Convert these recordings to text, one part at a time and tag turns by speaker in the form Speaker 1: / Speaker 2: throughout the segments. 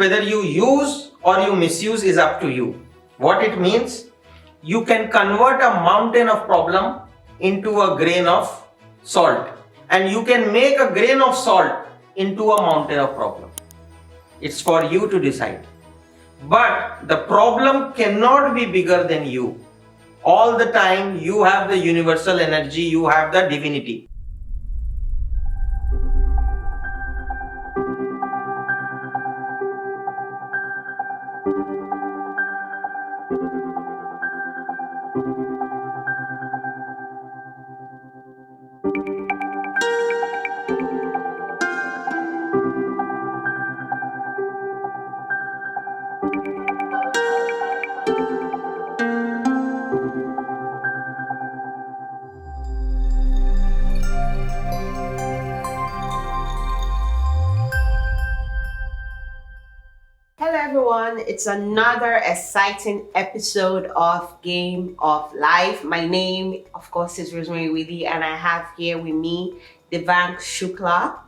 Speaker 1: whether you use or you misuse is up to you. What it means, you can convert a mountain of problem into a grain of salt, and you can make a grain of salt into a mountain of problem. It's for you to decide. But the problem cannot be bigger than you. All the time you have the universal energy, you have the divinity.
Speaker 2: Hello everyone, it's another exciting episode of Game of Life. My name, of course, is Rosemary Willie, and I have here with me Devang Shukla.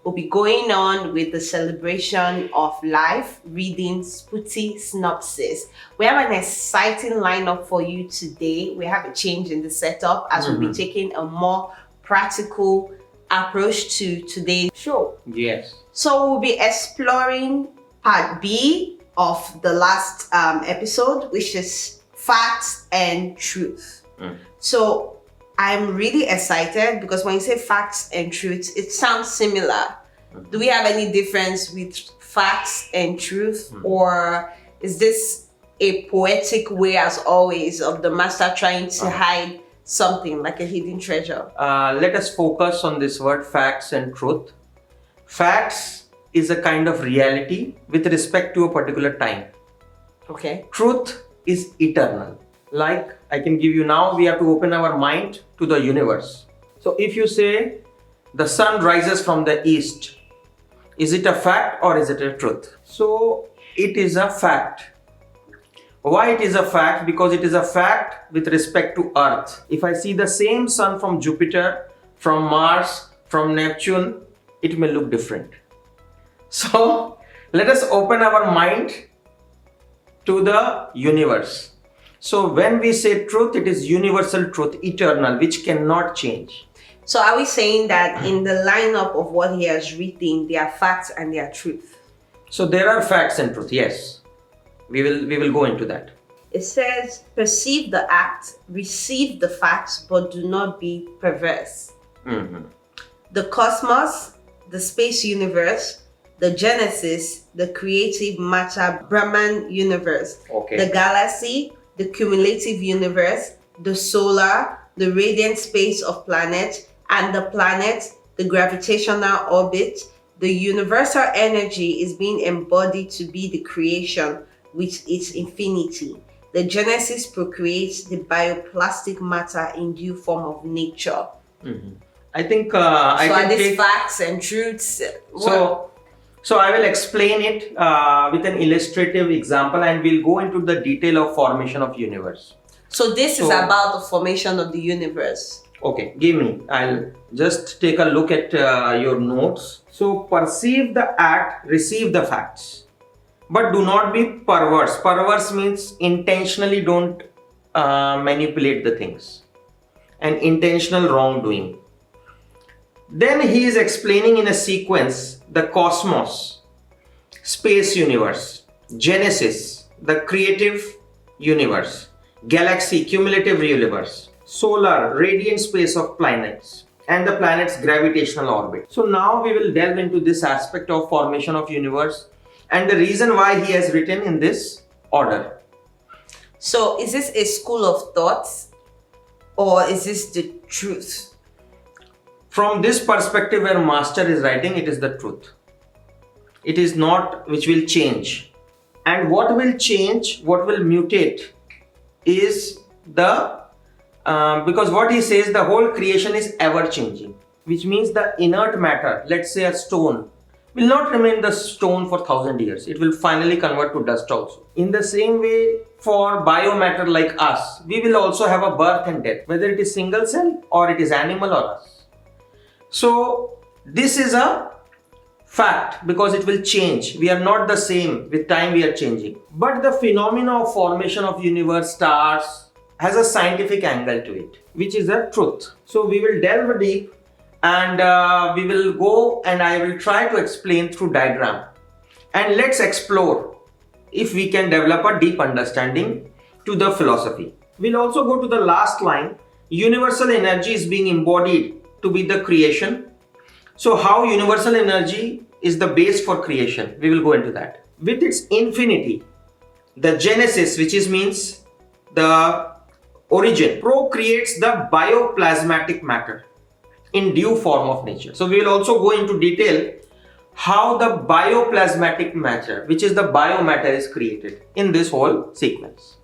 Speaker 2: We'll be going on with the celebration of life, reading Spooty Synopsis. We have an exciting lineup for you today. We have a change in the setup as we'll be taking a more practical approach to today's show.
Speaker 1: Yes.
Speaker 2: So we'll be exploring part B of the last episode, which is facts and truth. So I'm really excited because when you say facts and truth, it sounds similar. Do we have any difference with facts and truth, or is this a poetic way, as always, of the master trying to hide something like a hidden treasure?
Speaker 1: Let us focus on this word facts and truth. Facts is a kind of reality with respect to a particular time.
Speaker 2: Okay.
Speaker 1: Truth is eternal. Like I can give you now, we have to open our mind to the universe. So if you say the sun rises from the east, is it a fact or is it a truth? So it is a fact. Why it is a fact? Because it is a fact with respect to Earth. If I see the same sun from Jupiter, from Mars, from Neptune, it may look different. So let us open our mind to the universe. So when we say truth, it is universal truth, eternal, which cannot change.
Speaker 2: So are we saying that in the lineup of what he has written, there are facts and there are truth?
Speaker 1: So there are facts and truth, yes. We will go into that.
Speaker 2: It says, perceive the act, receive the facts, but do not be perverse. The cosmos, the space universe, the Genesis, the creative matter Brahman universe, the galaxy, the cumulative universe, the solar, the radiant space of planets, and the planet, the gravitational orbit, the universal energy is being embodied to be the creation with its infinity. The Genesis procreates the bioplastic matter in due form of nature.
Speaker 1: I think
Speaker 2: I can take facts and truths.
Speaker 1: So I will explain it with an illustrative example, and we'll go into the detail of formation of universe.
Speaker 2: So this is about the formation of the universe.
Speaker 1: Okay, give me. I'll just take a look at your notes. So perceive the act, receive the facts. But do not be perverse. Perverse means intentionally don't manipulate the things. And intentional wrongdoing. Then he is explaining in a sequence the cosmos, space universe, Genesis, the creative universe, galaxy, cumulative universe, solar, radiant space of planets, and the planet's gravitational orbit. So now we will delve into this aspect of formation of universe and the reason why he has written in this order.
Speaker 2: So is this a school of thoughts or is this the truth?
Speaker 1: From this perspective where master is writing, it is the truth. It is not which will change. And what will change, what will mutate is the, because what he says, the whole creation is ever changing. Which means the inert matter, let's say a stone, will not remain the stone for 1,000 years. It will finally convert to dust also. In the same way, for biomatter like us, we will also have a birth and death, whether it is single cell or it is animal or us. So this is a fact because it will change. We are not the same. With time we are changing. But the phenomena of formation of universe, stars has a scientific angle to it, which is a truth. So we will delve deep and we will go and I will try to explain through diagram. And let's explore if we can develop a deep understanding to the philosophy. We'll also go to the last line. Universal energy is being embodied to be the creation. So how universal energy is the base for creation? We will go into that. With its infinity, the genesis, which means the origin, procreates the bioplasmatic matter in due form of nature. So we will also go into detail how the bioplasmatic matter, which is the biomatter, is created in this whole sequence.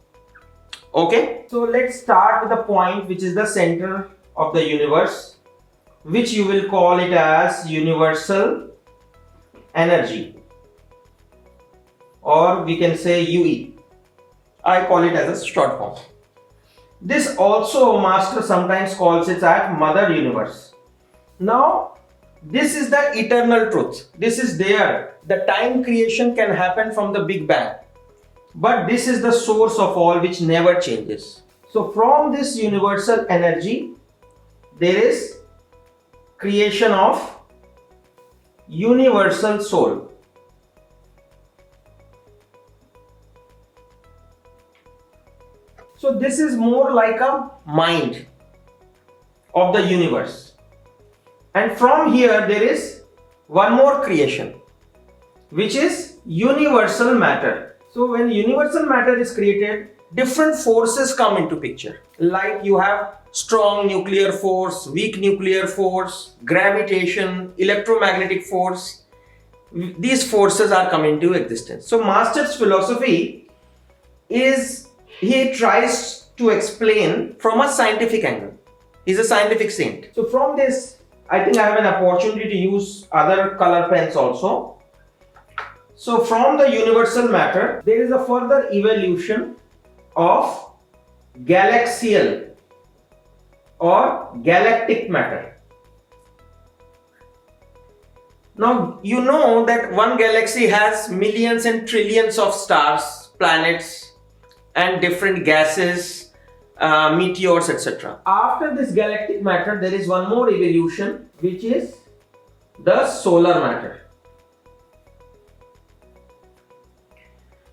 Speaker 1: Okay, so let's start with the point which is the center of the universe, which you will call it as universal energy, or we can say UE. I call it as a short form. This also master sometimes calls it as mother universe. Now this is the eternal truth. This is there. The time creation can happen from the Big Bang, but this is the source of all which never changes. So from this universal energy there is creation of universal soul. So this is more like a mind of the universe. And from here there is one more creation, which is universal matter. So when universal matter is created, different forces come into picture. Like you have strong nuclear force, weak nuclear force, gravitation, electromagnetic force. These forces are coming into existence. So Master's philosophy is, he tries to explain from a scientific angle. He's a scientific saint. So from this, I think I have an opportunity to use other color pens also. So from the universal matter, there is a further evolution of galaxial or galactic matter. Now you know that one galaxy has millions and trillions of stars, planets and different gases, meteors, etc. After this galactic matter, there is one more evolution, which is the solar matter.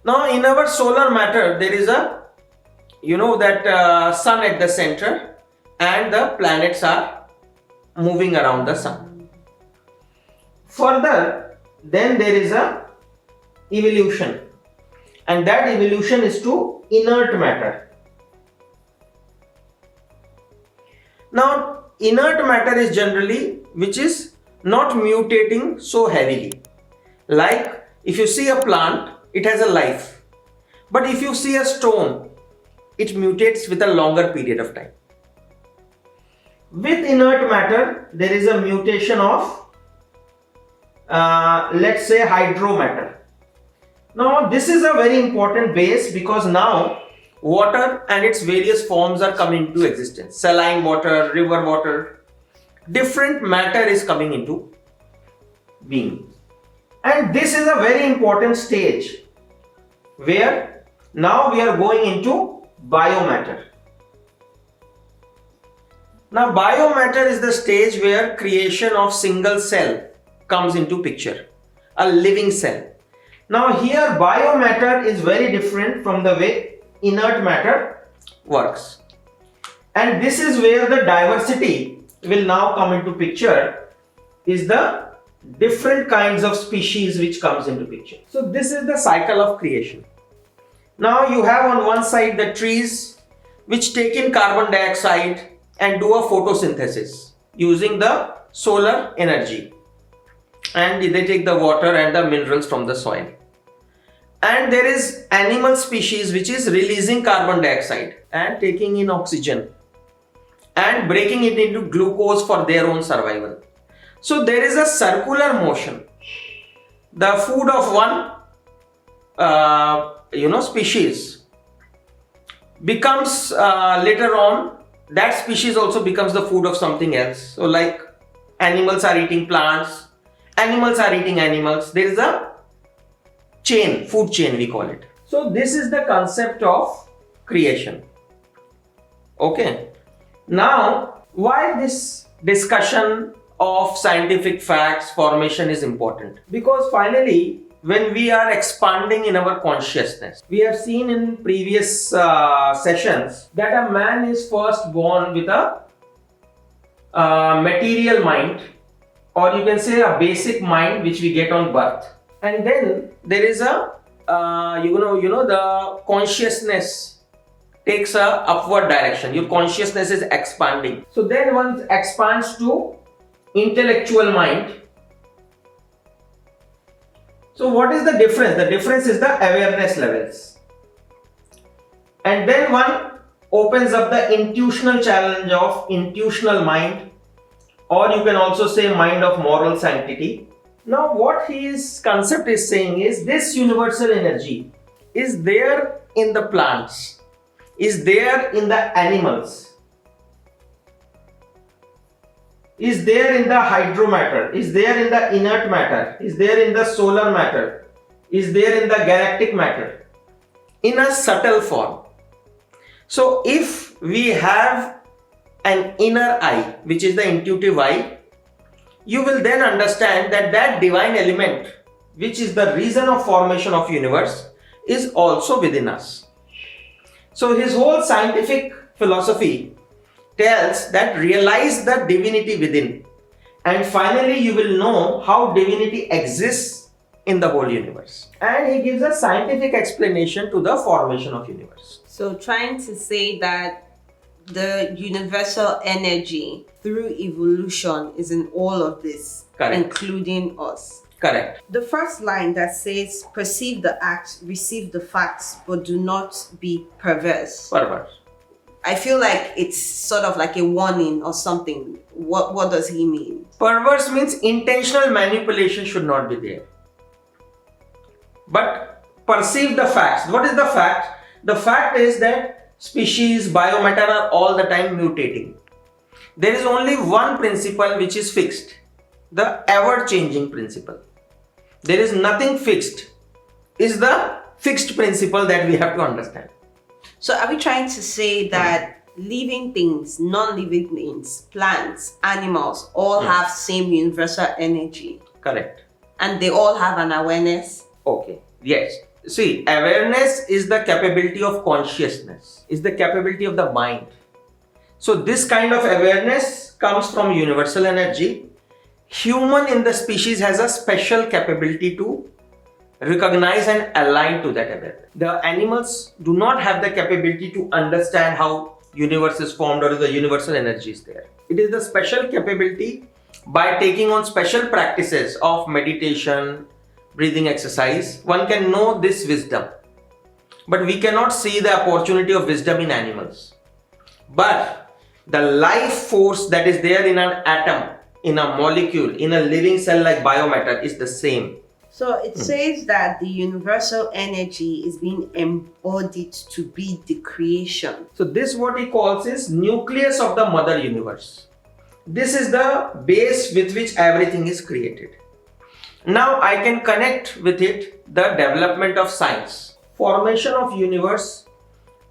Speaker 1: Now in our solar matter, there is a, you know, that sun at the center and the planets are moving around the sun. Further, then there is a evolution, and that evolution is to inert matter. Now inert matter is generally which is not mutating so heavily. Like if you see a plant, it has a life, but if you see a stone, it mutates with a longer period of time. With inert matter, there is a mutation of let's say hydromatter. Now this is a very important base, because now water and its various forms are coming into existence. Saline water, river water, different matter is coming into being. And this is a very important stage where now we are going into biomatter. Now biomatter is the stage where creation of single cell comes into picture, a living cell. Now here biomatter is very different from the way inert matter works. And this is where the diversity will now come into picture, is the different kinds of species which comes into picture. So this is the cycle of creation. Now you have on one side the trees which take in carbon dioxide and do a photosynthesis using the solar energy, and they take the water and the minerals from the soil. And there is animal species which is releasing carbon dioxide and taking in oxygen and breaking it into glucose for their own survival. So there is a circular motion. The food of one species becomes later on, that species also becomes the food of something else. So like animals are eating plants, Animals are eating animals. There is a chain, food chain we call it. So this is the concept of creation. Okay. Now, why this discussion of scientific facts, formation is important? Because finally, when we are expanding in our consciousness, we have seen in previous sessions that a man is first born with a material mind, or you can say a basic mind which we get on birth, and then there is a the consciousness takes a upward direction. Your consciousness is expanding. So then one expands to intellectual mind. So what is the difference? The difference is the awareness levels. And then one opens up the intuitional challenge of intuitional mind, or you can also say mind of moral sanctity. Now what his concept is saying is this universal energy is there in the plants, is there in the animals, is there in the hydromatter, is there in the inert matter, is there in the solar matter, is there in the galactic matter, in a subtle form. So if we have an inner eye, which is the intuitive eye, you will then understand that that divine element, which is the reason of formation of universe, is also within us. So his whole scientific philosophy tells that realize the divinity within, and finally you will know how divinity exists in the whole universe. And he gives a scientific explanation to the formation of universe.
Speaker 2: So trying to say that the universal energy through evolution is in all of this,
Speaker 1: Correct.
Speaker 2: including us.
Speaker 1: Correct.
Speaker 2: The first line that says, perceive the act, receive the facts, but do not be perverse.
Speaker 1: Perverse.
Speaker 2: I feel like it's sort of like a warning or something. What does he mean?
Speaker 1: Perverse means intentional manipulation should not be there. But perceive the facts. What is the fact? The fact is that species, biomatter are all the time mutating. There is only one principle which is fixed, the ever-changing principle. There is nothing fixed. Is the fixed principle that we have to understand.
Speaker 2: So are we trying to say that living things, non-living things, plants, animals, all have same universal energy?
Speaker 1: Correct.
Speaker 2: And they all have an awareness?
Speaker 1: Okay. Yes. See, awareness is the capability of consciousness, is the capability of the mind. So this kind of awareness comes from universal energy. Human in the species has a special capability to recognize and align to that awareness. The animals do not have the capability to understand how universe is formed or the universal energy is there. It is the special capability by taking on special practices of meditation, breathing exercise, one can know this wisdom. But we cannot see the opportunity of wisdom in animals. But the life force that is there in an atom, in a molecule, in a living cell like biomatter is the same.
Speaker 2: So it says that the universal energy is being embodied to be the creation.
Speaker 1: So this what he calls is nucleus of the mother universe. This is the base with which everything is created. Now I can connect with it the development of science. Formation of universe,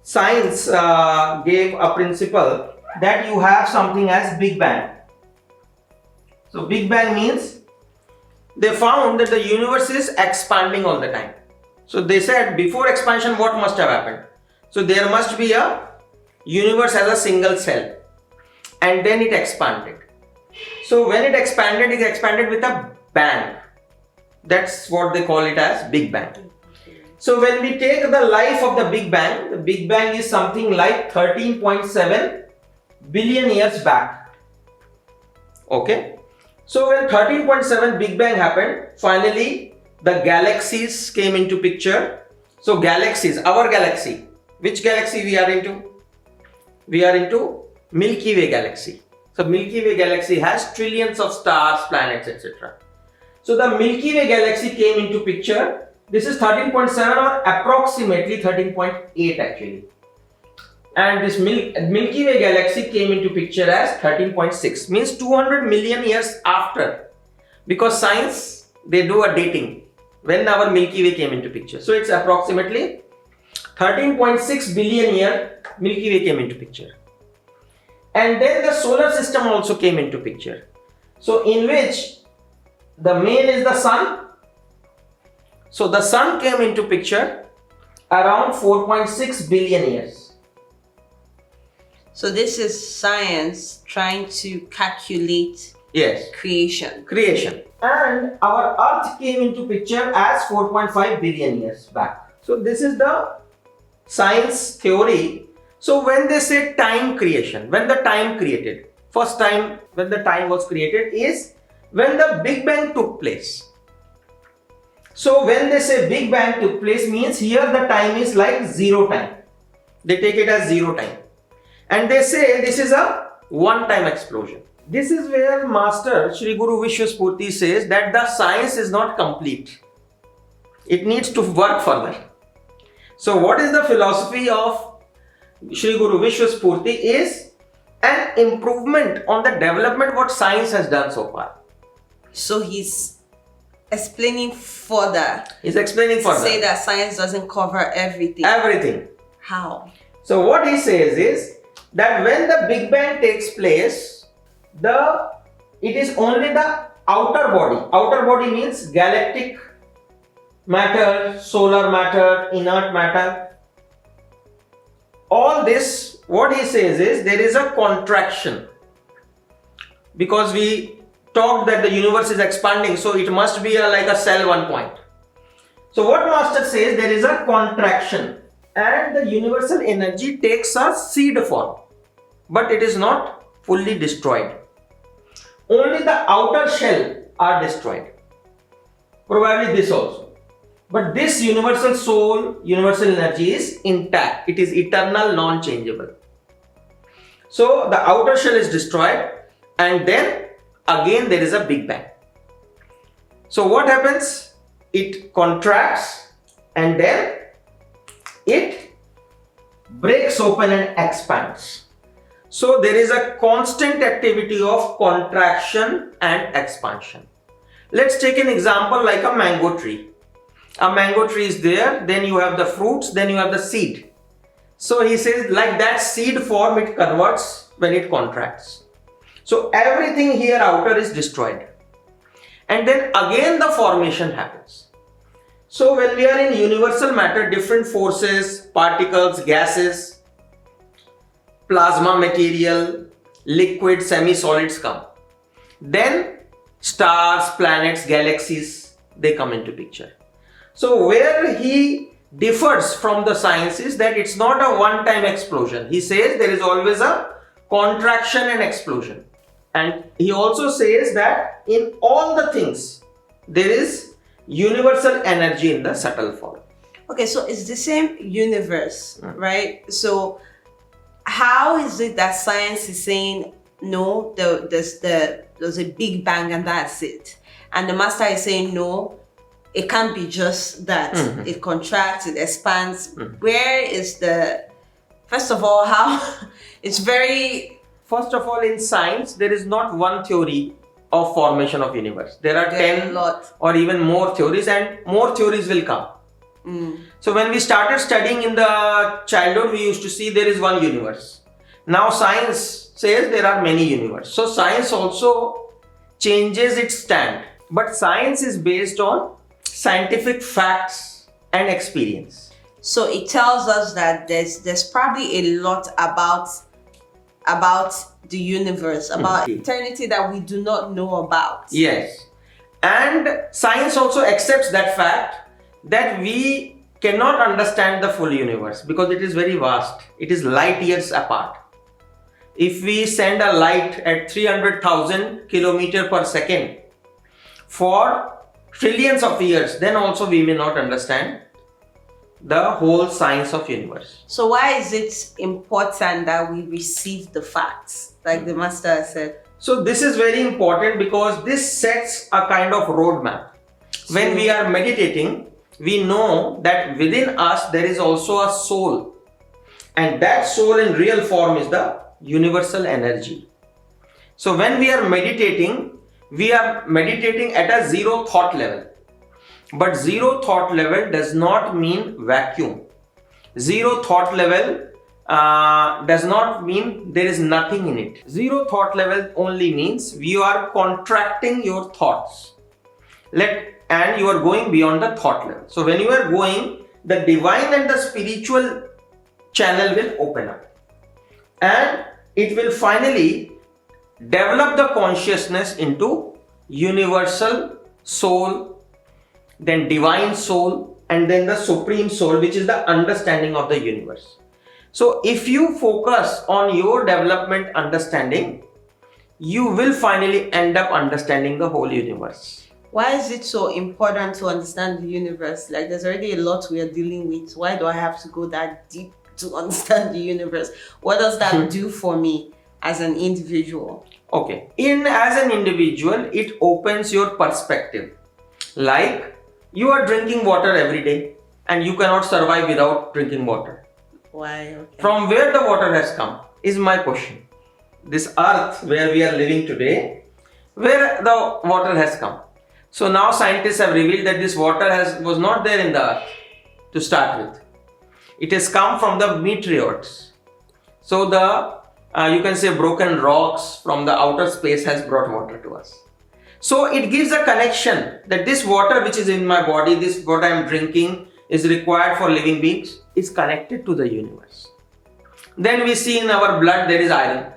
Speaker 1: science gave a principle that you have something as Big Bang. So Big Bang means they found that the universe is expanding all the time. So they said before expansion what must have happened? So there must be a universe as a single cell, and then it expanded. So when it expanded with a bang. That's what they call it as Big Bang. So when we take the life of the Big Bang is something like 13.7 billion years back. Okay. So when 13.7 Big Bang happened, finally the galaxies came into picture. So galaxies, our galaxy, which galaxy we are into? We are into Milky Way galaxy. So Milky Way galaxy has trillions of stars, planets, etc. So the Milky Way galaxy came into picture. This is 13.7 or approximately 13.8 actually. And this Milky Way galaxy came into picture as 13.6, means 200 million years after. because science, they do a dating when our Milky Way came into picture. So it's approximately 13.6 billion year Milky Way came into picture. And then the solar system also came into picture. So in which the main is the sun. So the sun came into picture around 4.6 billion years.
Speaker 2: So this is science trying to calculate
Speaker 1: Yes.
Speaker 2: creation.
Speaker 1: Creation. And our earth came into picture as 4.5 billion years back. So this is the science theory. So when they say time creation, when the time created, first time when the time was created is when the Big Bang took place. So when they say Big Bang took place means here the time is like zero time. They take it as zero time. And they say this is a one-time explosion. This is where Master Shri Guru Vishwaspurti says that the science is not complete. It needs to work further. So what is the philosophy of Shri Guru Vishwaspurti is an improvement on the development what science has done so far.
Speaker 2: So he's explaining further.
Speaker 1: He's explaining further.
Speaker 2: Say that science doesn't cover everything.
Speaker 1: Everything.
Speaker 2: How?
Speaker 1: So what he says is that when the Big Bang takes place, it is only the outer body. Outer body means galactic matter, solar matter, inert matter. All this, what he says is there is a contraction. Because we talked that the universe is expanding, so it must be like a cell one point. So what Master says, there is a contraction and the universal energy takes a seed form, but it is not fully destroyed. Only the outer shell are destroyed. Probably this also. But this universal soul, universal energy is intact. It is eternal, non-changeable. So the outer shell is destroyed and then again there is a Big Bang. So what happens? It contracts and then it breaks open and expands. So there is a constant activity of contraction and expansion. Let's take an example like a mango tree. A mango tree is there, then you have the fruits, then you have the seed. So he says like that seed form it converts when it contracts. So everything here outer is destroyed. And then again the formation happens. So when we are in universal matter, different forces, particles, gases, plasma material, liquid, semi-solids come. Then stars, planets, galaxies, they come into picture. So where he differs from the science is that it's not a one-time explosion. He says there is always a contraction and explosion. And he also says that in all the things, there is universal energy in the subtle form.
Speaker 2: Okay, so it's the same universe, right? So how is it that science is saying, no, there's a Big Bang and that's it? And the master is saying, no, it can't be just that. It contracts, it expands. Where is first of all, how? It's very...
Speaker 1: First of all, in science, there is not one theory of formation of universe. There are 10 or even more theories, and more theories will come. So when we started studying in the childhood, we used to see there is one universe. Now science says there are many universes. So science also changes its stand. But science is based on scientific facts and experience.
Speaker 2: So it tells us that there's probably a lot about the universe, about eternity that we do not know about.
Speaker 1: Yes. And science also accepts that fact that we cannot understand the full universe because it is very vast. It is light years apart. If we send a light at 300,000 kilometers per second for trillions of years, then also we may not understand the whole science of universe.
Speaker 2: So why is it important that we receive the facts, like the master said?
Speaker 1: So this is very important because this sets a kind of roadmap. When we are meditating, we know that within us there is also a soul, and that soul in real form is the universal energy. So when we are meditating, we are meditating at a zero thought level. But zero thought level does not mean vacuum. Zero thought level does not mean there is nothing in it. Zero thought level only means you are contracting your thoughts. And you are going beyond the thought level. So when you are going, the divine and the spiritual channel will open up. And it will finally develop the consciousness into universal soul, then divine soul, and then the supreme soul, which is the understanding of the universe. So if you focus on your development understanding, you will finally end up understanding the whole universe.
Speaker 2: Why is it so important to understand the universe? Like, there's already a lot we are dealing with. Why do I have to go that deep to understand the universe? What does that do for me as an individual?
Speaker 1: Okay, as an individual, it opens your perspective. Like, you are drinking water every day and you cannot survive without drinking water.
Speaker 2: Why? Okay.
Speaker 1: From where the water has come is my question. This earth where we are living today, where the water has come. So now scientists have revealed that this water was not there in the earth to start with. It has come from the meteors. So you can say broken rocks from the outer space has brought water to us. So it gives a connection that this water which is in my body, this what I am drinking is required for living beings, is connected to the universe. Then we see in our blood there is iron.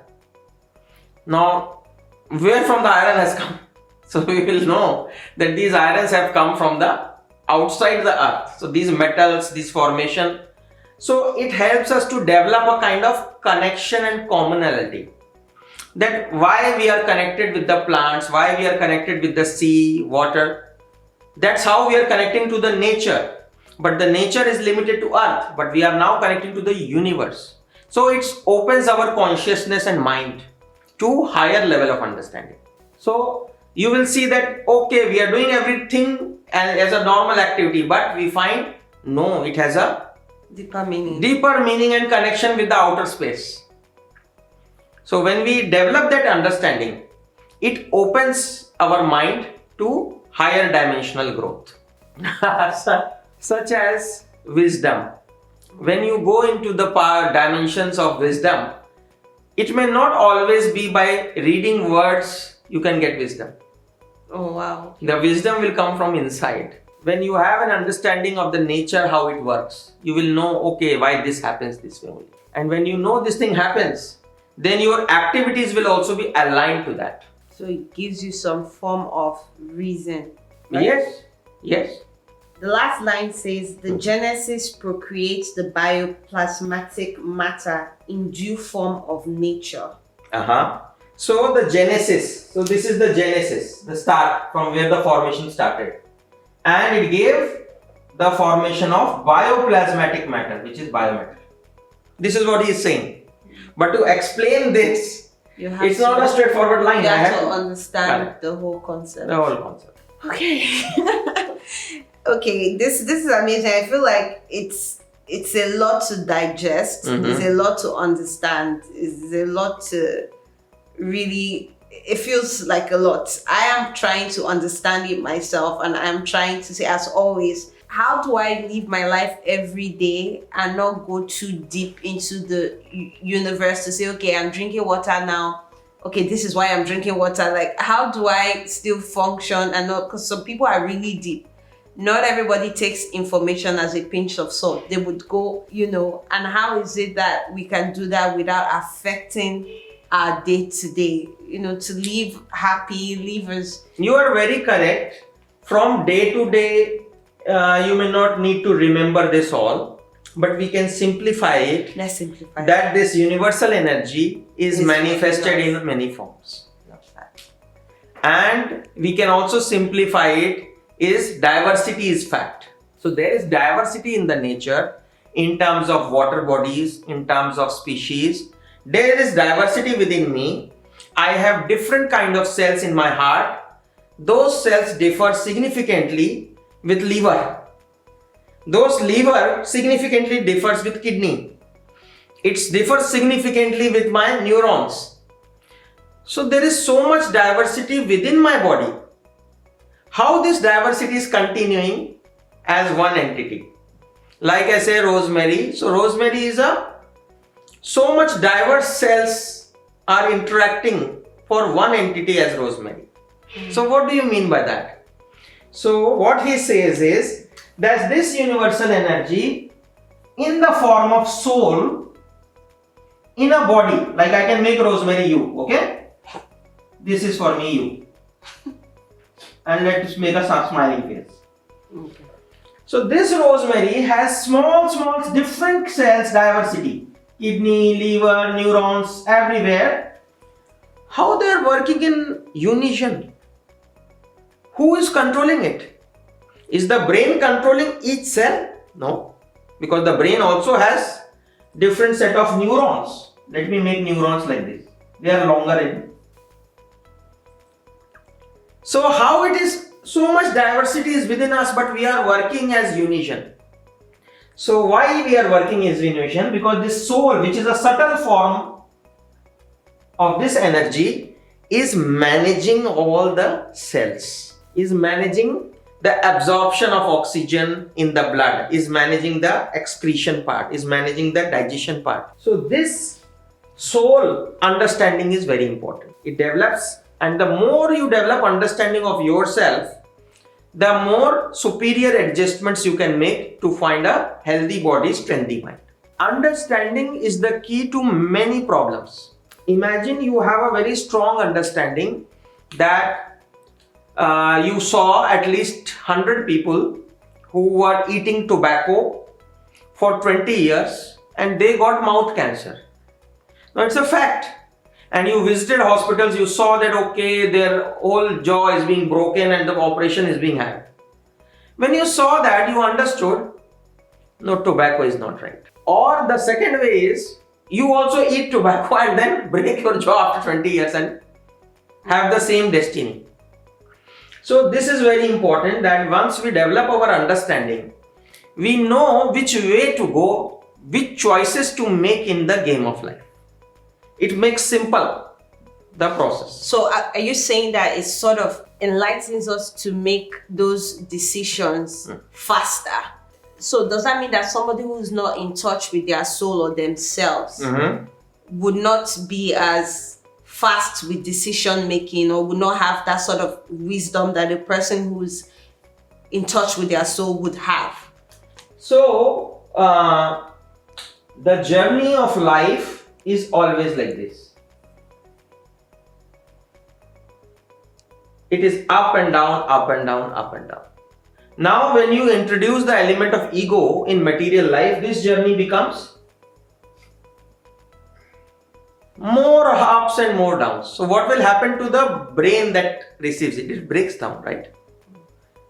Speaker 1: Now, where from the iron has come? So we will know that these irons have come from the outside the earth. So these metals, this formation. So it helps us to develop a kind of connection and commonality. That why we are connected with the plants, why we are connected with the sea, water. That's how we are connecting to the nature. But the nature is limited to earth, but we are now connecting to the universe. So it opens our consciousness and mind to higher level of understanding. So you will see that, okay, we are doing everything as a normal activity, but we find, no, it has a
Speaker 2: deeper meaning
Speaker 1: and connection with the outer space. So when we develop that understanding, it opens our mind to higher dimensional growth. Such as wisdom. When you go into the dimensions of wisdom, it may not always be by reading words you can get wisdom.
Speaker 2: Oh wow.
Speaker 1: The wisdom will come from inside. When you have an understanding of the nature, how it works, you will know, okay, why this happens this way only. And when you know this thing happens, then your activities will also be aligned to that.
Speaker 2: So it gives you some form of reason. Right?
Speaker 1: Yes.
Speaker 2: The last line says, the genesis procreates the bioplasmatic matter in due form of nature.
Speaker 1: So the genesis, so this is the genesis, the start from where the formation started. And it gave the formation of bioplasmatic matter, which is biomatter. This is what he is saying. But to explain this, it's not a straightforward line.
Speaker 2: You have to understand the whole concept.
Speaker 1: The whole concept.
Speaker 2: Okay. Okay, this is amazing. I feel like it's a lot to digest. It's a lot to understand. It's a lot to really, it feels like a lot. I am trying to understand it myself, and I'm trying to say, as always, how do I live my life every day and not go too deep into the universe to say, okay, I'm drinking water now. Okay, this is why I'm drinking water. Like, how do I still function and not, because some people are really deep. Not everybody takes information as a pinch of salt. They would go, and how is it that we can do that without affecting our day to day, to live happy, live as...
Speaker 1: You are very correct. From day to day, you may not need to remember this all, but we can simplify it.
Speaker 2: Let's simplify
Speaker 1: that this universal energy is manifested in many forms.
Speaker 2: Love that.
Speaker 1: And we can also simplify it is diversity is fact. So there is diversity in the nature in terms of water bodies, in terms of species. There is diversity within me. I have different kind of cells in my heart. Those cells differ significantly with liver. Those liver significantly differs with kidney. It differs significantly with my neurons. So there is so much diversity within my body. How this diversity is continuing as one entity? Like I say, rosemary. So rosemary is so much diverse cells are interacting for one entity as rosemary. So what do you mean by that? So what he says is that this universal energy in the form of soul in a body, like I can make rosemary you, okay? This is for me you. And let's make a smiling face.
Speaker 2: Okay.
Speaker 1: So this rosemary has small different cells diversity. Kidney, liver, neurons, everywhere. How they are working in unison? Who is controlling it? Is the brain controlling each cell? No. Because the brain also has different set of neurons. Let me make neurons like this. They are longer in. So how it is so much diversity is within us, but we are working as unison. So why we are working as unison? Because this soul, which is a subtle form of this energy, is managing all the cells, is managing the absorption of oxygen in the blood, is managing the excretion part, is managing the digestion part. So this soul understanding is very important. It develops, and the more you develop understanding of yourself, the more superior adjustments you can make to find a healthy body, strengthy mind. Understanding is the key to many problems. Imagine you have a very strong understanding that you saw at least 100 people who were eating tobacco for 20 years and they got mouth cancer. Now it's a fact. And you visited hospitals, you saw that okay, their whole jaw is being broken and the operation is being had. When you saw that, you understood, no, tobacco is not right. Or the second way is, you also eat tobacco and then break your jaw after 20 years and have the same destiny. So this is very important that once we develop our understanding, we know which way to go, which choices to make in the game of life. It makes simple the process.
Speaker 2: So are you saying that it sort of enlightens us to make those decisions faster? So does that mean that somebody who's not in touch with their soul or themselves would not be as fast with decision making, or would not have that sort of wisdom that a person who's in touch with their soul would have?
Speaker 1: So the journey of life is always like this. It is up and down, up and down, up and down. Now when you introduce the element of ego in material life, this journey becomes more ups and more downs. So what will happen to the brain that receives it? It breaks down, right?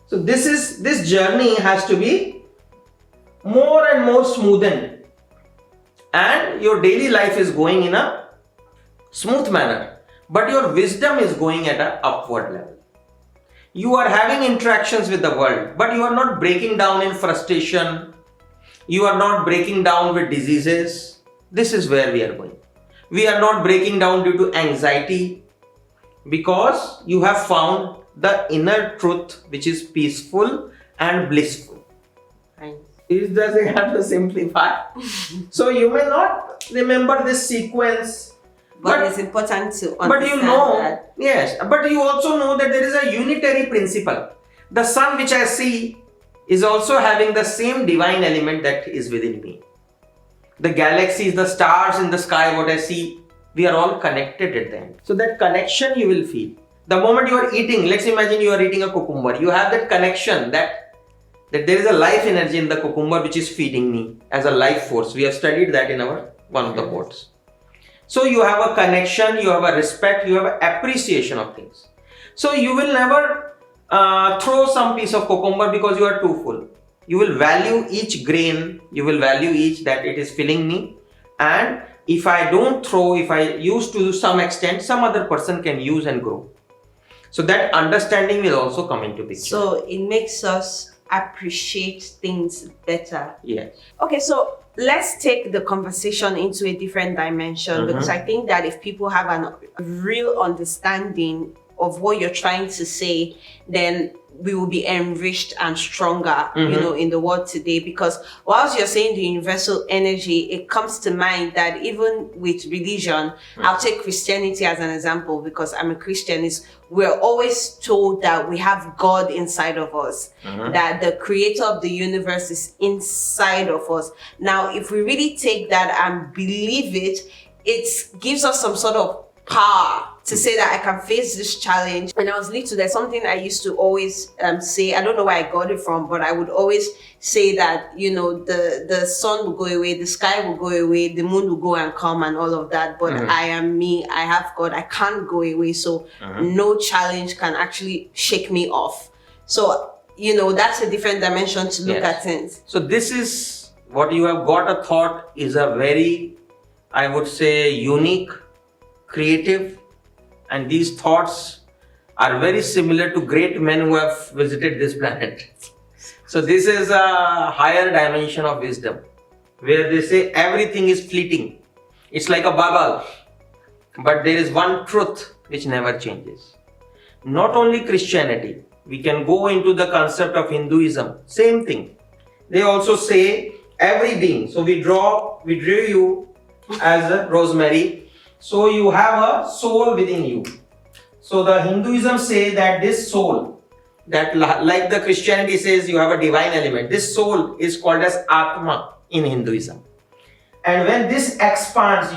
Speaker 1: So this journey has to be more and more smoothened. And your daily life is going in a smooth manner, but your wisdom is going at an upward level. You are having interactions with the world, but you are not breaking down in frustration. You are not breaking down with diseases. This is where we are going. We are not breaking down due to anxiety, because you have found the inner truth, which is peaceful and blissful.
Speaker 2: Right.
Speaker 1: It doesn't have to simplify. So you may not remember this sequence,
Speaker 2: but it's important to understand.
Speaker 1: But you know,
Speaker 2: that.
Speaker 1: yes, but you also know that there is a unitary principle. The sun which I see is also having the same divine element that is within me. The galaxies, the stars in the sky, what I see, we are all connected at the end. So that connection you will feel. The moment you are eating, let's imagine you are eating a cucumber, you have that connection that there is a life energy in the cucumber which is feeding me as a life force. We have studied that in our one of the quotes. So you have a connection, you have a respect, you have an appreciation of things. So you will never throw some piece of cucumber because you are too full. You will value each grain, you will value each that it is filling me, and if I don't throw, if I use to some extent, some other person can use and grow. So that understanding will also come into picture.
Speaker 2: So it makes us appreciate things better.
Speaker 1: Yes.
Speaker 2: Okay, so let's take the conversation into a different dimension, because I think that if people have a real understanding of what you're trying to say, then we will be enriched and stronger, in the world today. Because whilst you're saying the universal energy, it comes to mind that even with religion, I'll take Christianity as an example because I'm a Christian, is we're always told that we have God inside of us, that the creator of the universe is inside of us. Now, if we really take that and believe it, it gives us some sort of power to say that I can face this challenge. When I was little, there's something I used to always say. I don't know where I got it from, but I would always say that, the sun will go away, the sky will go away, the moon will go and come and all of that. But I am me, I have God, I can't go away. So no challenge can actually shake me off. So, that's a different dimension to look at things.
Speaker 1: So this is what you have got. A thought is a very, I would say, unique, creative, and these thoughts are very similar to great men who have visited this planet. So this is a higher dimension of wisdom, where they say everything is fleeting. It's like a bubble, but there is one truth which never changes. Not only Christianity, we can go into the concept of Hinduism, same thing. They also say every being. So we drew you as a rosemary. So you have a soul within you. So the Hinduism say that this soul, that like the Christianity says you have a divine element, this soul is called as Atma in Hinduism. And when this expands,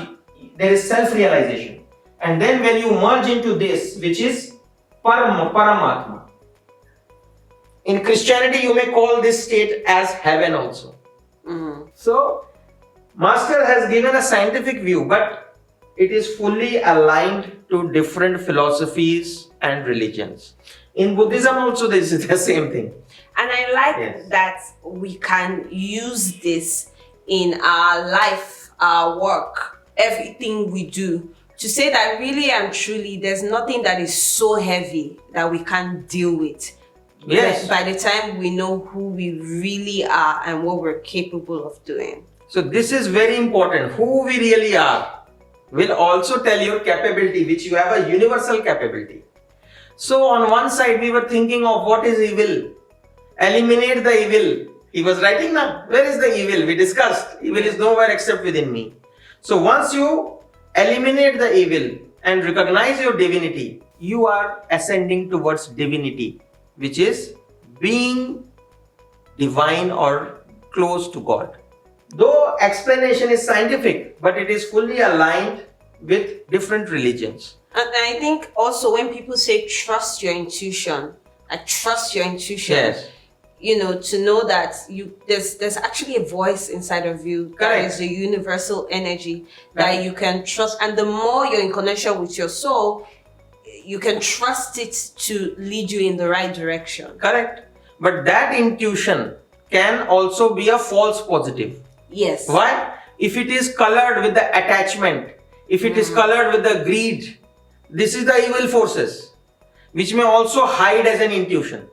Speaker 1: there is self-realization. And then when you merge into this, which is Paramatma. In Christianity, you may call this state as heaven also. So, Master has given a scientific view, but it is fully aligned to different philosophies and religions. In Buddhism also, this is the same thing.
Speaker 2: And I like that we can use this in our life, our work, everything we do, to say that really and truly, there's nothing that is so heavy that we can't deal with.
Speaker 1: Yes.
Speaker 2: By the time we know who we really are and what we're capable of doing.
Speaker 1: So this is very important. Who we really are will also tell your capability, which you have a universal capability. So on one side, we were thinking of what is evil. Eliminate the evil. He was writing now, where is the evil? We discussed, evil is nowhere except within me. So once you eliminate the evil and recognize your divinity, you are ascending towards divinity, which is being divine or close to God. Though explanation is scientific, but it is fully aligned with different religions.
Speaker 2: And I think also when people say trust your intuition, I trust your intuition.
Speaker 1: Yes.
Speaker 2: To know that there's actually a voice inside of you.
Speaker 1: Correct.
Speaker 2: That is a universal energy that you can trust. And the more you're in connection with your soul, you can trust it to lead you in the right direction.
Speaker 1: Correct. But that intuition can also be a false positive.
Speaker 2: Yes.
Speaker 1: Why? If it is colored with the attachment, if it is colored with the greed, this is the evil forces, which may also hide as an intuition.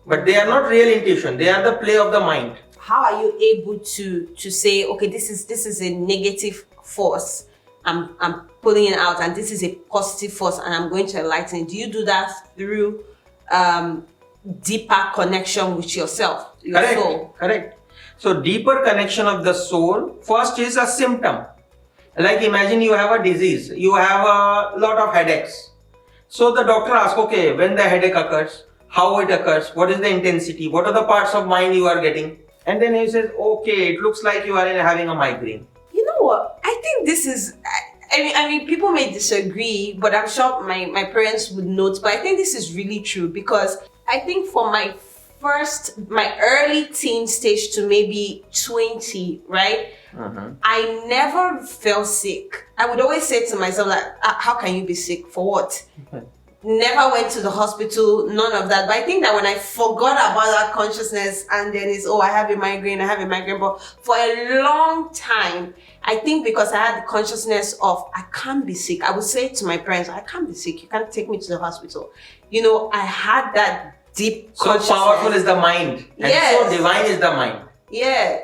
Speaker 1: But they are not real intuition, they are the play of the mind.
Speaker 2: How are you able to say, okay, this is a negative force, I'm pulling it out, and this is a positive force and I'm going to enlighten it? Do you do that through deeper connection with yourself, your
Speaker 1: Correct.
Speaker 2: soul?
Speaker 1: Correct. So deeper connection of the soul first is a symptom. Like imagine you have a disease, you have a lot of headaches. So the doctor asks, okay, when the headache occurs, how it occurs, what is the intensity, what are the parts of mind you are getting? And then he says, okay, it looks like you are having a migraine.
Speaker 2: You know what? I think this is, I mean, people may disagree, but I'm sure my parents would note, but I think this is really true, because I think for my early teen stage to maybe 20, right? I never felt sick. I would always say to myself, like, how can you be sick? For what? Never went to the hospital, none of that. But I think that when I forgot about that consciousness, and then it's, I have a migraine. But for a long time, I think because I had the consciousness of, I can't be sick. I would say to my parents, I can't be sick. You can't take me to the hospital. I had that deep
Speaker 1: So
Speaker 2: consciousness.
Speaker 1: powerful is the mind, and
Speaker 2: Yes.
Speaker 1: so divine is the mind.
Speaker 2: Yeah.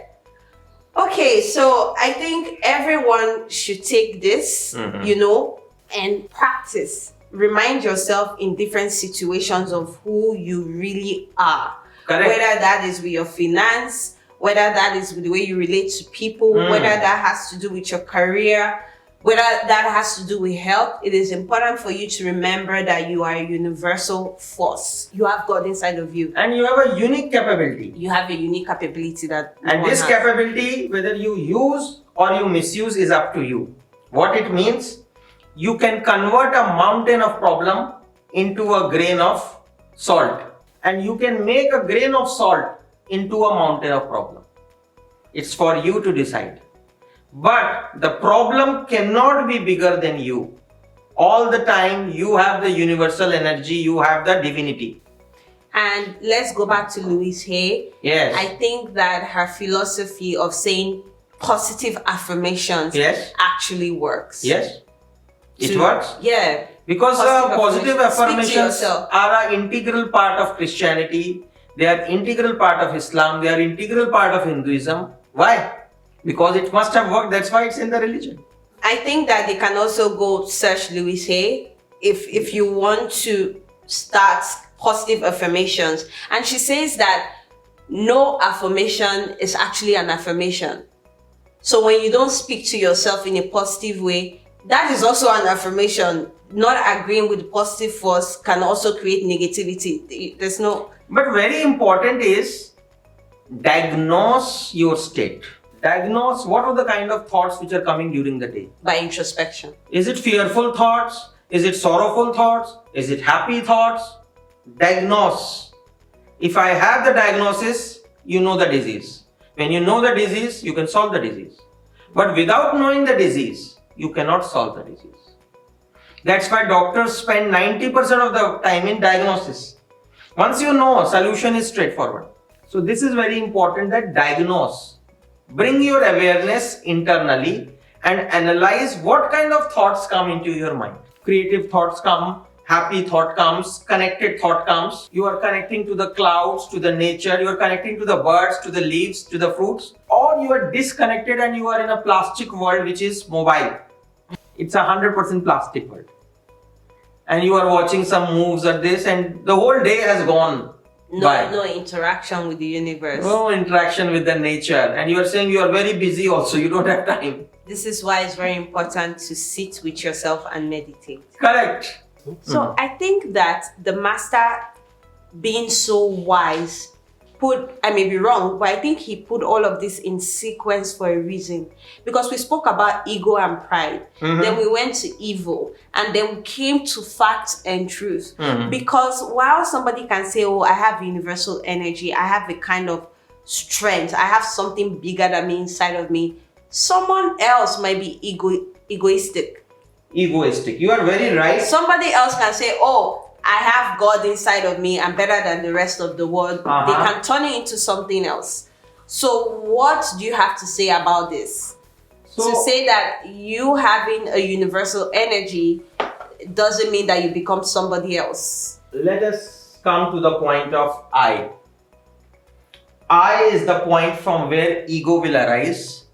Speaker 2: Okay, so I think everyone should take this, and practice. Remind yourself in different situations of who you really are.
Speaker 1: Correct.
Speaker 2: Whether that is with your finance, whether that is with the way you relate to people, whether that has to do with your career, whether that has to do with health. It is important for you to remember that you are a universal force. You have God inside of you.
Speaker 1: And you have a unique capability.
Speaker 2: You have a unique capability that no
Speaker 1: And
Speaker 2: one
Speaker 1: this
Speaker 2: has.
Speaker 1: capability, whether you use or you misuse, is up to you. What it means, you can convert a mountain of problem into a grain of salt. And you can make a grain of salt into a mountain of problem. It's for you to decide. But the problem cannot be bigger than you. All the time you have the universal energy, you have the divinity.
Speaker 2: And let's go back to Louise Hay.
Speaker 1: Yes.
Speaker 2: I think that her philosophy of saying positive affirmations actually works.
Speaker 1: Yes. It works.
Speaker 2: Yeah.
Speaker 1: Because positive
Speaker 2: affirmations. Speak to
Speaker 1: affirmations
Speaker 2: yourself.
Speaker 1: are an integral part of Christianity. They are integral part of Islam. They are integral part of Hinduism. Why? Because it must have worked. That's why it's in the religion.
Speaker 2: I think that they can also go search Louise Hay if you want to start positive affirmations. And she says that no affirmation is actually an affirmation. So when you don't speak to yourself in a positive way, that is also an affirmation. Not agreeing with the positive force can also create negativity. There's no...
Speaker 1: But very important is diagnose your state. Diagnose what are the kind of thoughts which are coming during the day.
Speaker 2: By introspection.
Speaker 1: Is it fearful thoughts? Is it sorrowful thoughts? Is it happy thoughts? Diagnose. If I have the diagnosis, you know the disease. When you know the disease, you can solve the disease. But without knowing the disease, you cannot solve the disease. That's why doctors spend 90% of the time in diagnosis. Once you know, solution is straightforward. So this is very important, that diagnose. Bring your awareness internally and analyze what kind of thoughts come into your mind. Creative thoughts come, happy thought comes, connected thought comes. You are connecting to the clouds, to the nature, you are connecting to the birds, to the leaves, to the fruits. Or you are disconnected and you are in a plastic world which is mobile. It's 100% plastic world. And you are watching some moves or this, and the whole day has gone by.
Speaker 2: No interaction with the universe.
Speaker 1: No interaction with the nature. And you are saying you are very busy also, you don't have time.
Speaker 2: This is why it's very important to sit with yourself and meditate.
Speaker 1: Correct.
Speaker 2: So I think that the master, being so wise, I may be wrong, but I think he put all of this in sequence for a reason. Because we spoke about ego and pride. Then we went to evil. And then we came to facts and truth. Because while somebody can say, oh, I have universal energy, I have a kind of strength, I have something bigger than me inside of me, someone else might be egoistic.
Speaker 1: Egoistic. You are very right.
Speaker 2: Somebody else can say, oh, I have God inside of me, I'm better than the rest of the world. They can turn it into something else. So what do you have to say about this? To say that you having a universal energy doesn't mean that you become somebody else.
Speaker 1: Let us come to the point of I. I is the point from where ego will arise.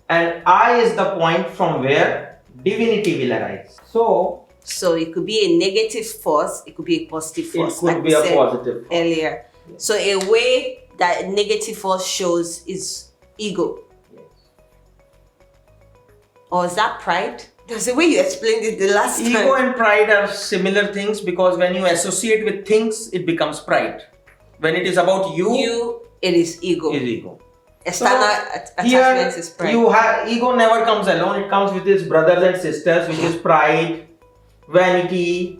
Speaker 1: And I is the point from where divinity will arise.
Speaker 2: So it could be a negative force, it could be a positive force.
Speaker 1: It could be a positive force.
Speaker 2: Earlier.
Speaker 1: Yes.
Speaker 2: So a way that negative force shows is ego.
Speaker 1: Yes.
Speaker 2: Or is that pride? That's the way you explained it the last time.
Speaker 1: Ego and pride are similar things, because when you associate with things, it becomes pride. When it is about you,
Speaker 2: it is ego.
Speaker 1: It is ego.
Speaker 2: External attachments is pride.
Speaker 1: Ego never comes alone. It comes with its brothers and sisters, which is pride, vanity.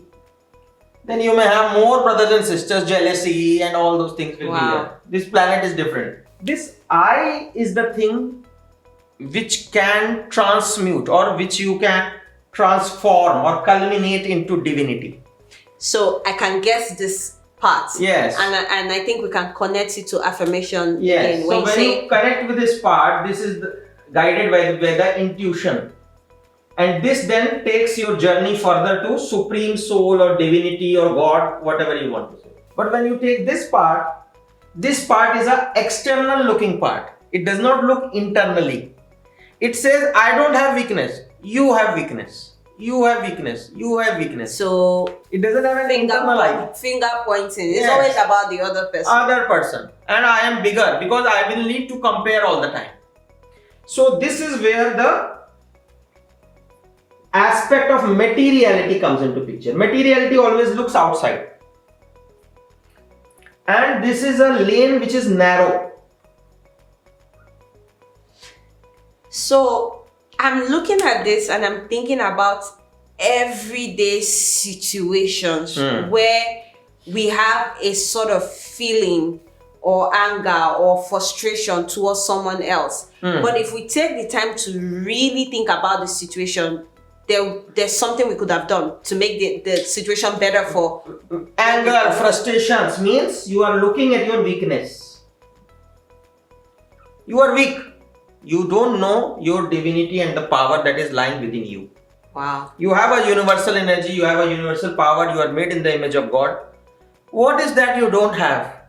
Speaker 1: Then you may have more brothers and sisters, jealousy, and all those things will be there. This planet is different. This I is the thing which can transmute, or which you can transform or culminate into divinity.
Speaker 2: So I can guess this part.
Speaker 1: Yes.
Speaker 2: And I think we can connect it to affirmation.
Speaker 1: Yes.
Speaker 2: Again.
Speaker 1: So when you connect with this part, this is guided by the intuition. And this then takes your journey further to supreme soul or divinity or God, whatever you want to say. But when you take this part is a external looking part. It does not look internally. It says, I don't have weakness. You have weakness. You have weakness. You have weakness.
Speaker 2: So
Speaker 1: It doesn't have an internal life.
Speaker 2: finger pointing. It's
Speaker 1: Yes.
Speaker 2: always about the other person.
Speaker 1: Other person. And I am bigger because I will need to compare all the time. So this is where the aspect of materiality comes into picture. Materiality always looks outside. And this is a lane which is narrow.
Speaker 2: So I'm looking at this and I'm thinking about everyday situations where we have a sort of feeling or anger or frustration towards someone else. But if we take the time to really think about the situation, there's something we could have done to make the situation better for
Speaker 1: Anger, frustrations means you are looking at your weakness. You are weak. You don't know your divinity and the power that is lying within you.
Speaker 2: Wow.
Speaker 1: You have a universal energy, you have a universal power, you are made in the image of God. What is that you don't have?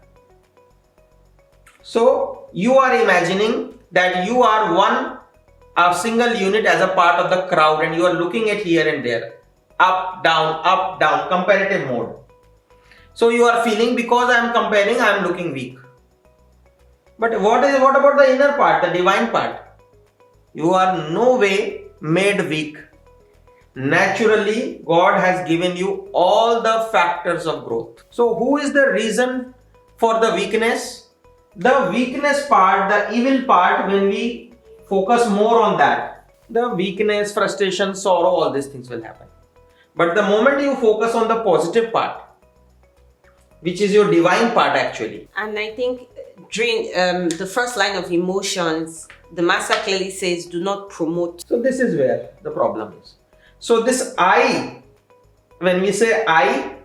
Speaker 1: So you are imagining that you are a single unit as a part of the crowd and you are looking at here and there. Up, down, comparative mode. So you are feeling because I am comparing, I am looking weak. But what about the inner part, the divine part? You are no way made weak. Naturally, God has given you all the factors of growth. So who is the reason for the weakness? The weakness part, the evil part, when we focus more on that, the weakness, frustration, sorrow, all these things will happen. But the moment you focus on the positive part, which is your divine part actually.
Speaker 2: And I think during the first line of emotions, the master clearly says, do not promote.
Speaker 1: So this is where the problem is. So this I, when we say I,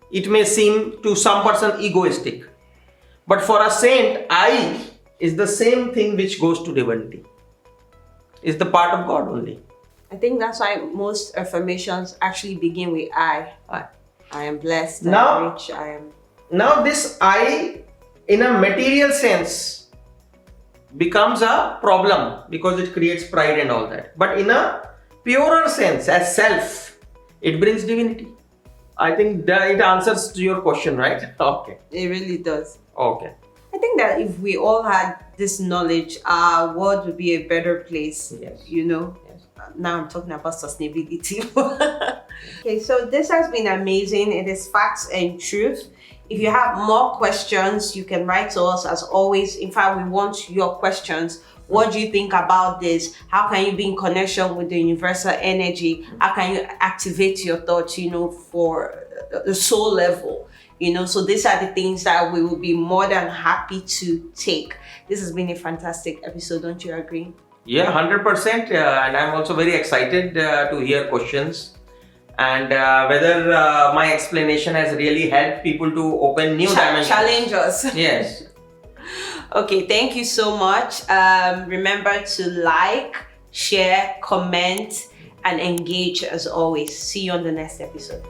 Speaker 1: it may seem to some person egoistic. But for a saint, I is the same thing which goes to divinity. Is the part of God only.
Speaker 2: I think that's why most affirmations actually begin with I. I am blessed, I am rich, I am...
Speaker 1: Now this I, in a material sense, becomes a problem because it creates pride and all that. But in a purer sense, as self, it brings divinity. I think that it answers to your question, right? Okay.
Speaker 2: It really does.
Speaker 1: Okay.
Speaker 2: I think that if we all had this knowledge, our world would be a better place.
Speaker 1: Yes.
Speaker 2: You know?
Speaker 1: Yes.
Speaker 2: Now I'm talking about sustainability. Okay, so this has been amazing. It is facts and truth. If you have more questions, you can write to us as always. In fact, we want your questions. What do you think about this? How can you be in connection with the universal energy? How can you activate your thoughts, for the soul level? So these are the things that we will be more than happy to take. This has been a fantastic episode, don't you agree?
Speaker 1: Yeah, 100%. And I'm also very excited to hear questions. And whether my explanation has really helped people to open new dimensions.
Speaker 2: Challenge us.
Speaker 1: Yes.
Speaker 2: Okay, thank you so much. Remember to like, share, comment, and engage as always. See you on the next episode.